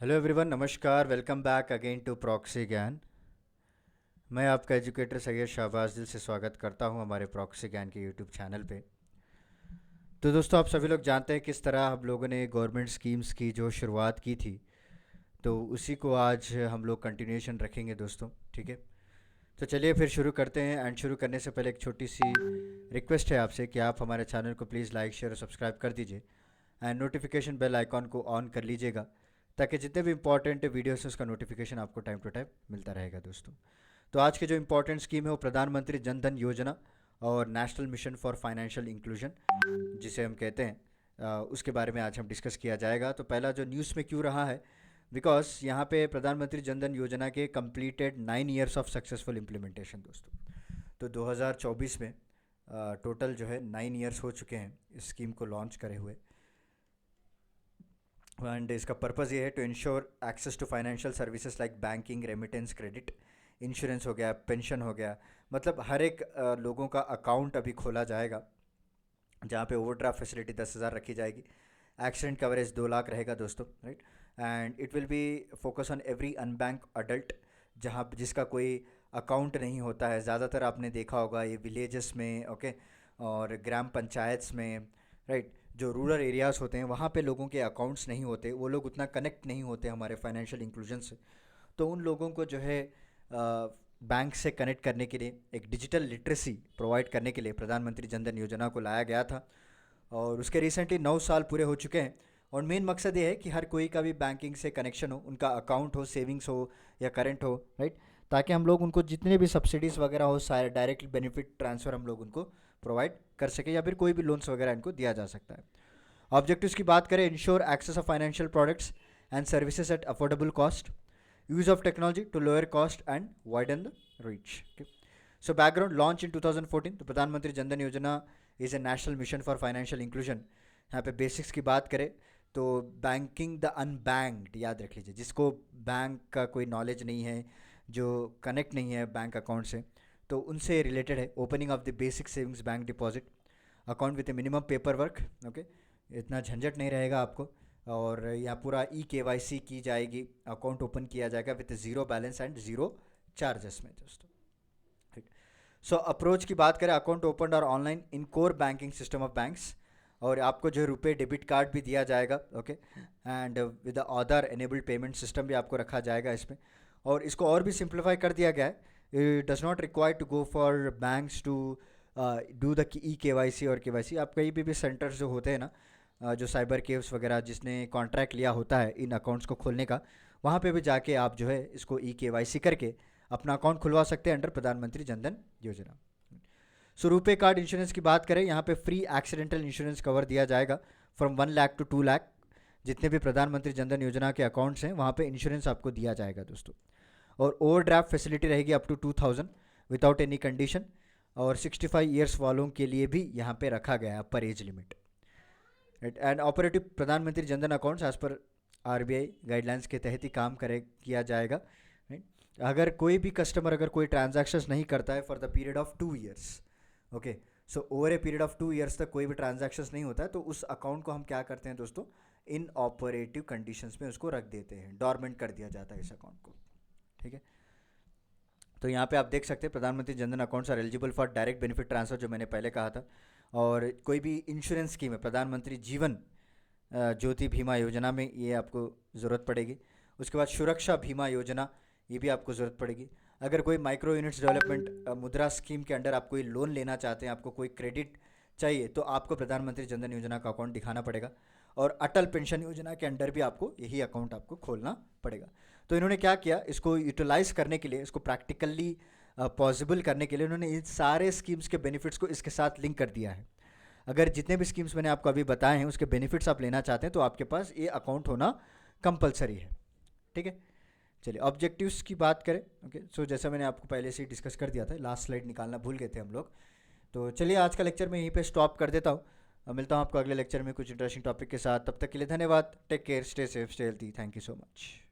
Hello everyone, नमस्कार। Welcome back again to proxy Gyan. मैं आपका एजुकेटर सैयद शाहबाज दिल से स्वागत करता हूं हमारे प्रॉक्सी ज्ञान के यूट्यूब चैनल पे। तो दोस्तों, आप सभी लोग जानते हैं किस तरह हम लोगों ने गवर्नमेंट स्कीम्स की जो शुरुआत की थी, तो उसी को आज हम लोग कंटिन्यूएशन रखेंगे दोस्तों। ठीक है, तो चलिए फिर शुरू करते हैं। एंड शुरू करने से पहले एक छोटी सी रिक्वेस्ट है आपसे कि आप हमारे चैनल को प्लीज़ लाइक शेयर और सब्सक्राइब कर दीजिए एंड नोटिफिकेशन बेल आइकॉन को ऑन कर लीजिएगा, ताकि जितने भी इंपॉर्टेंट वीडियोस हैं उसका नोटिफिकेशन आपको टाइम टू टाइम मिलता रहेगा दोस्तों। तो आज की जो इंपॉर्टेंट स्कीम है वो प्रधानमंत्री जन धन योजना और national mission for financial inclusion जिसे हम कहते हैं, उसके बारे में आज हम डिस्कस किया जाएगा। तो पहला जो न्यूज़ में क्यों रहा है, बिकॉज यहाँ पे प्रधानमंत्री जन धन योजना के completed 9 years of successful implementation दोस्तों। तो 2024 में टोटल जो है 9 ईयर्स हो चुके हैं इस स्कीम को लॉन्च करे हुए। एंड इसका पर्पज़ ये है to ensure access to financial services like banking, remittance, credit, insurance हो गया, पेंशन हो गया। मतलब हर एक लोगों का अकाउंट अभी खोला जाएगा जहाँ पे ओवरड्राफ्ट फैसिलिटी 10,000 रखी जाएगी। एक्सीडेंट कवरेज 2 लाख रहेगा दोस्तों, right. And it will be focus on every unbanked adult जहाँ जिसका कोई अकाउंट नहीं होता है। ज़्यादातर आपने देखा होगा ये विलेजेस में, ओके, और ग्राम पंचायत्स में, राइट। जो रूरल एरियाज़ होते हैं वहाँ पे लोगों के अकाउंट्स नहीं होते, वो लोग उतना कनेक्ट नहीं होते हमारे फाइनेंशियल इंक्लूजन से। तो उन लोगों को जो है बैंक से कनेक्ट करने के लिए एक डिजिटल लिटरेसी प्रोवाइड करने के लिए प्रधानमंत्री जन धन योजना को लाया गया था। और उसके रिसेंटली 9 साल पूरे हो चुके हैं। और मेन मकसद ये है कि हर कोई का भी बैंकिंग से कनेक्शन हो, उनका अकाउंट हो, सेविंग्स हो या करंट हो, राइट। ताकि हम लोग उनको जितने भी सब्सिडीज़ वगैरह हो, सारे डायरेक्ट बेनिफिट ट्रांसफ़र हम लोग उनको प्रोवाइड कर सके, या फिर कोई भी लोन्स वगैरह इनको दिया जा सकता है। ऑब्जेक्टिव्स की बात करें, ensure access of financial products and services at affordable cost, use of technology to lower cost and widen the reach. Okay. So background, launch in 2014। तो प्रधानमंत्री जन धन योजना is a national mission for financial inclusion. यहाँ पे basics की बात करें तो banking the unbanked याद रख लीजिए, जिसको बैंक का कोई नॉलेज नहीं है, जो कनेक्ट नहीं है बैंक अकाउंट से, तो उनसे रिलेटेड है। Opening of the basic savings bank deposit account with A minimum paper work, okay, इतना झंझट नहीं रहेगा आपको। और यहाँ पूरा KYC की जाएगी, अकाउंट ओपन किया जाएगा with zero balance and zero charges में दोस्तों, ठीक। सो अप्रोच की बात करें, अकाउंट ओपन और online in core banking system of banks, और आपको जो रुपए डेबिट कार्ड भी दिया जाएगा, okay, and with Aadhaar enabled payment system भी आपको रखा जाएगा इसमें। और इसको और भी सिंप्लीफाई कर दिया गया है। It does not require to go for banks to do the KYC और KYC। आप कहीं भी सेंटर्स जो होते हैं ना, जो साइबर केव्स वगैरह जिसने कॉन्ट्रैक्ट लिया होता है इन अकाउंट्स को खोलने का, वहाँ पे भी जाके आप जो है इसको KYC करके अपना अकाउंट खुलवा सकते हैं अंडर प्रधानमंत्री जन धन योजना। सो रुपे कार्ड इंश्योरेंस की बात करें, यहाँ पे फ्री एक्सीडेंटल इंश्योरेंस कवर दिया जाएगा फ्रॉम 1 लाख टू 2 लाख। जितने भी प्रधानमंत्री जन धन योजना के अकाउंट्स हैं वहाँ पे इंश्योरेंस आपको दिया जाएगा दोस्तों। और ओवरड्राफ्ट फैसिलिटी रहेगी up to 2,000 without any condition. और 65 ईयर्स वालों के लिए भी यहाँ पे रखा गया है upper age limit, right. And operative प्रधानमंत्री Jan Dhan accounts as per RBI guidelines के तहत ही काम किया जाएगा, राइट। अगर कोई भी कस्टमर अगर कोई ट्रांजैक्शंस नहीं करता है for the period of 2 years, okay, so over a period of 2 years तक कोई भी ट्रांजैक्शंस नहीं होता है, तो उस अकाउंट को हम क्या करते हैं दोस्तों, इन ऑपरेटिव कंडीशंस में उसको रख देते हैं, डॉर्मेंट कर दिया जाता है इस अकाउंट को, ठीक है। तो यहाँ पे आप देख सकते हैं प्रधानमंत्री Jan Dhan accounts are eligible for direct benefit transfer, जो मैंने पहले कहा था। और कोई भी इंश्योरेंस स्कीम है, प्रधानमंत्री जीवन ज्योति बीमा योजना में ये आपको ज़रूरत पड़ेगी। उसके बाद सुरक्षा बीमा योजना, ये भी आपको ज़रूरत पड़ेगी। अगर कोई माइक्रो यूनिट्स डेवलपमेंट मुद्रा स्कीम के अंडर आप कोई लोन लेना चाहते हैं, आपको कोई क्रेडिट चाहिए, तो आपको प्रधानमंत्री जनधन योजना का अकाउंट दिखाना पड़ेगा। और अटल पेंशन योजना के अंडर भी आपको यही अकाउंट आपको खोलना पड़ेगा। तो इन्होंने क्या किया, इसको यूटिलाइज करने के लिए, इसको प्रैक्टिकली पॉसिबल करने के लिए उन्होंने इन सारे स्कीम्स के बेनिफिट्स को इसके साथ लिंक कर दिया है। अगर जितने भी स्कीम्स मैंने आपको अभी बताए हैं उसके बेनिफिट्स आप लेना चाहते हैं तो आपके पास ये अकाउंट होना कंपलसरी है, ठीक है। चलिए ऑब्जेक्टिव्स की बात करें, ओके। सो जैसा मैंने आपको पहले से ही डिस्कस कर दिया था, लास्ट स्लाइड निकालना भूल गए थे हम लोग। तो चलिए आज का लेक्चर मैं यहीं पे स्टॉप कर देता हूँ। मिलता हूँ आपको अगले लेक्चर में कुछ इंटरेस्टिंग टॉपिक के साथ। तब तक के लिए धन्यवाद। Take care, stay safe, stay healthy. Thank you so much.